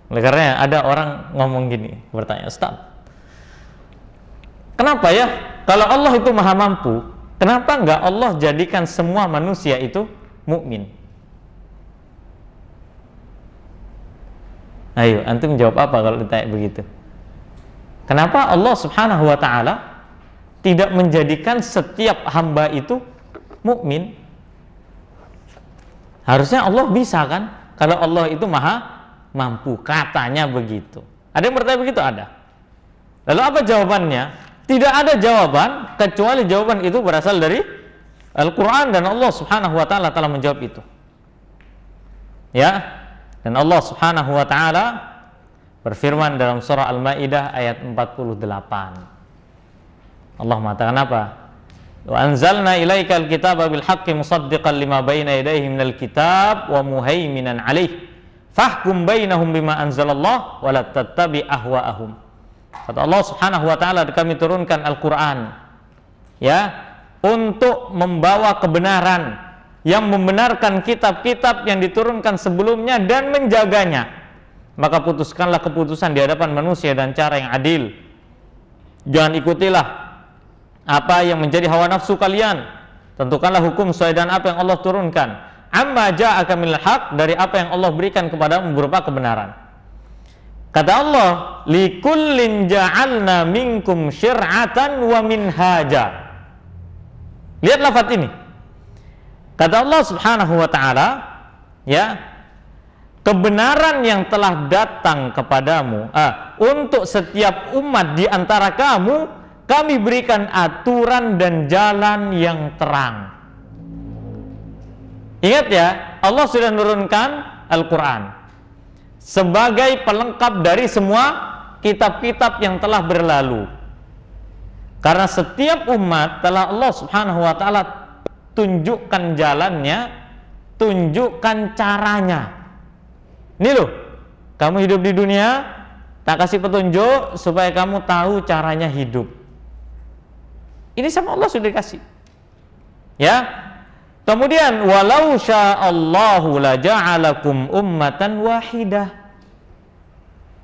Oleh karena ada orang ngomong gini, bertanya, Ustaz, kenapa ya kalau Allah itu maha mampu, kenapa enggak Allah jadikan semua manusia itu mukmin? Ayo, antum jawab apa kalau ditanya begitu? Kenapa Allah Subhanahu wa ta'ala tidak menjadikan setiap hamba itu mukmin? Harusnya Allah bisa kan? Kalau Allah itu maha mampu, katanya begitu. Ada yang bertanya begitu? Ada. Lalu apa jawabannya? Tidak ada jawaban kecuali jawaban itu berasal dari Al-Quran, dan Allah Subhanahu wa ta'ala telah menjawab itu. Ya, dan Allah Subhanahu wa ta'ala berfirman dalam surah Al-Maidah ayat 48. Allah mengatakan apa? Wa anzalna ilaikal kitaba bil haqqi musaddiqan lima baina yadayhi minal kitab wa muhaiminan 'alaihi fahkum bainahum bima anzalallah wa la tattabi ahwa'ahum. Kata Allah Subhanahu wa ta'ala, kami turunkan Al-Qur'an ya untuk membawa kebenaran, yang membenarkan kitab-kitab yang diturunkan sebelumnya dan menjaganya. Maka putuskanlah keputusan di hadapan manusia dan cara yang adil. Jangan ikutilah apa yang menjadi hawa nafsu kalian. Tentukanlah hukum sesuai dengan apa yang Allah turunkan. Amma ja'aka minal haq, dari apa yang Allah berikan kepadamu berupa kebenaran. Kata Allah, likullin ja'alna minkum syir'atan wa minhaja. Lihat lafaz ini. Kata Allah Subhanahu wa ta'ala, ya, kebenaran yang telah datang kepadamu, untuk setiap umat di antara kamu, kami berikan aturan dan jalan yang terang. Ingat ya, Allah sudah menurunkan Al-Quran sebagai pelengkap dari semua kitab-kitab yang telah berlalu. Karena setiap umat telah Allah Subhanahu wa ta'ala tunjukkan jalannya, tunjukkan caranya. Ini loh, kamu hidup di dunia, tak kasih petunjuk supaya kamu tahu caranya hidup. Ini sama Allah sudah dikasih. Ya. Kemudian walau sya'allahu la ja'alakum ummatan wahidah.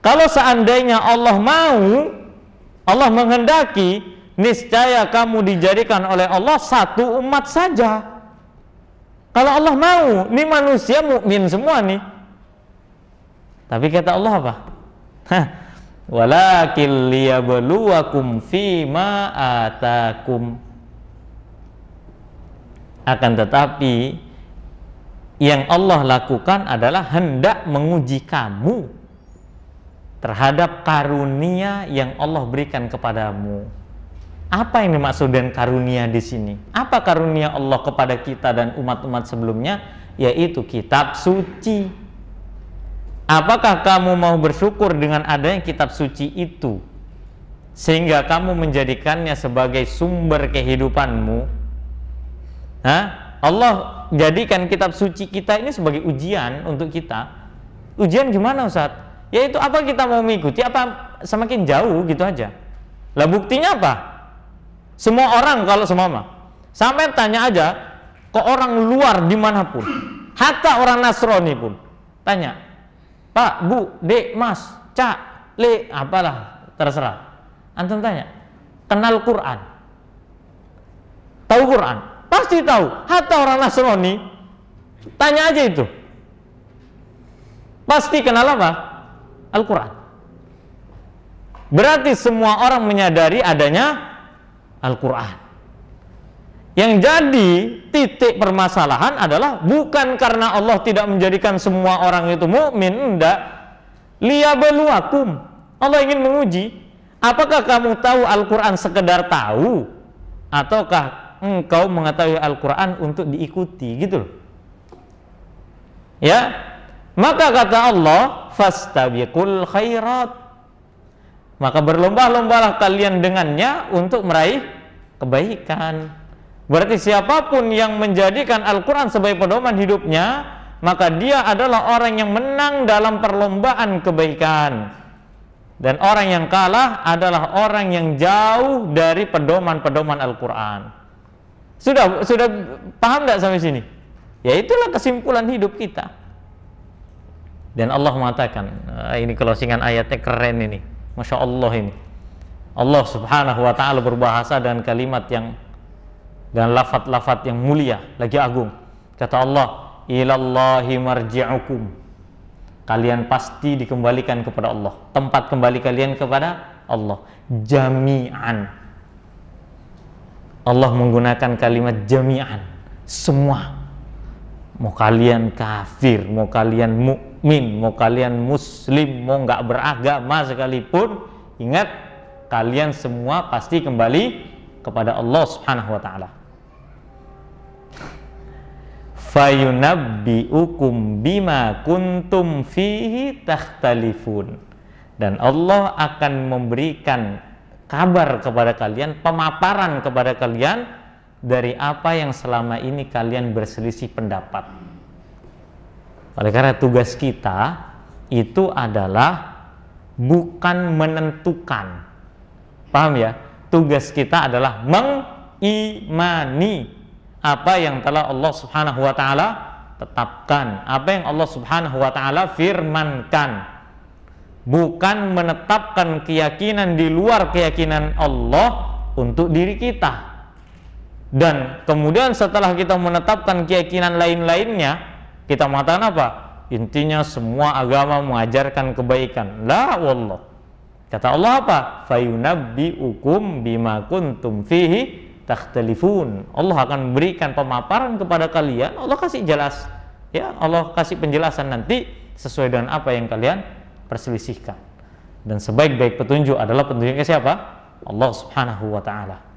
Kalau seandainya Allah mau, Allah menghendaki, niscaya kamu dijadikan oleh Allah satu umat saja. Kalau Allah mau, ini manusia mukmin semua nih. Tapi kata Allah apa? Walakin liyabluwakum fima atakum. Akan tetapi yang Allah lakukan adalah hendak menguji kamu terhadap karunia yang Allah berikan kepadamu. Apa yang dimaksud dengan karunia di sini? Apa karunia Allah kepada kita dan umat-umat sebelumnya? Yaitu kitab suci. Apakah kamu mau bersyukur dengan adanya kitab suci itu, sehingga kamu menjadikannya sebagai sumber kehidupanmu? Allah jadikan kitab suci kita ini sebagai ujian untuk kita. Ujian gimana Ustaz? Yaitu apa kita mau mengikuti, apa semakin jauh gitu aja. Lah buktinya apa? Semua orang kalau sampai tanya aja ke orang luar dimanapun, hatta orang Nasrani pun tanya, Pak, Bu, Dek, Mas, Cak, Le, apalah terserah. Antum tanya, kenal Quran? Tahu Quran? Pasti tahu. Hatta orang Nasrani, tanya aja itu, pasti kenal apa? Al-Quran. Berarti semua orang menyadari adanya Al-Quran. Yang jadi titik permasalahan adalah bukan karena Allah tidak menjadikan semua orang itu mukmin, enggak. Liyabluwakum. Allah ingin menguji, apakah kamu tahu Al-Quran sekedar tahu, ataukah engkau mengetahui Al-Quran untuk diikuti, gitu loh. Ya, maka kata Allah, fastabiqul khairat, maka berlomba-lombalah kalian dengannya untuk meraih kebaikan. Berarti siapapun yang menjadikan Al-Quran sebagai pedoman hidupnya, maka dia adalah orang yang menang dalam perlombaan kebaikan. Dan orang yang kalah adalah orang yang jauh dari pedoman-pedoman Al-Quran. Sudah paham tidak sampai sini? Ya itulah kesimpulan hidup kita. Dan Allah mengatakan, ini closingan ayatnya keren ini, Masya Allah ini. Allah subhanahu wa ta'ala berbahasa dengan kalimat yang, dan lafaz-lafaz yang mulia lagi agung. Kata Allah, ilallahi marji'ukum, kalian pasti dikembalikan kepada Allah, tempat kembali kalian kepada Allah jami'an. Allah menggunakan kalimat jami'an, semua. Mau kalian kafir, mau kalian mukmin, mau kalian muslim, mau nggak beragama sekalipun, ingat, kalian semua pasti kembali kepada Allah subhanahu wa ta'ala. Fayunabbi'ukum bima kuntum fihi takhtalifun, dan Allah akan memberikan kabar kepada kalian, pemaparan kepada kalian dari apa yang selama ini kalian berselisih pendapat. Oleh karena tugas kita itu adalah bukan menentukan, paham ya? Tugas kita adalah mengimani apa yang telah Allah subhanahu wa ta'ala tetapkan, apa yang Allah subhanahu wa ta'ala firmankan, bukan menetapkan keyakinan di luar keyakinan Allah untuk diri kita. Dan kemudian setelah kita menetapkan keyakinan lain-lainnya, kita mengatakan apa? Intinya semua agama mengajarkan kebaikan. La wallah. Kata Allah apa? Fayunabbi'ukum bima kuntum fihi takhtalifun. Allah akan memberikan pemaparan kepada kalian. Allah kasih jelas, ya, Allah kasih penjelasan nanti sesuai dengan apa yang kalian perselisihkan. Dan sebaik-baik petunjuk adalah petunjuknya siapa? Allah subhanahu wa ta'ala.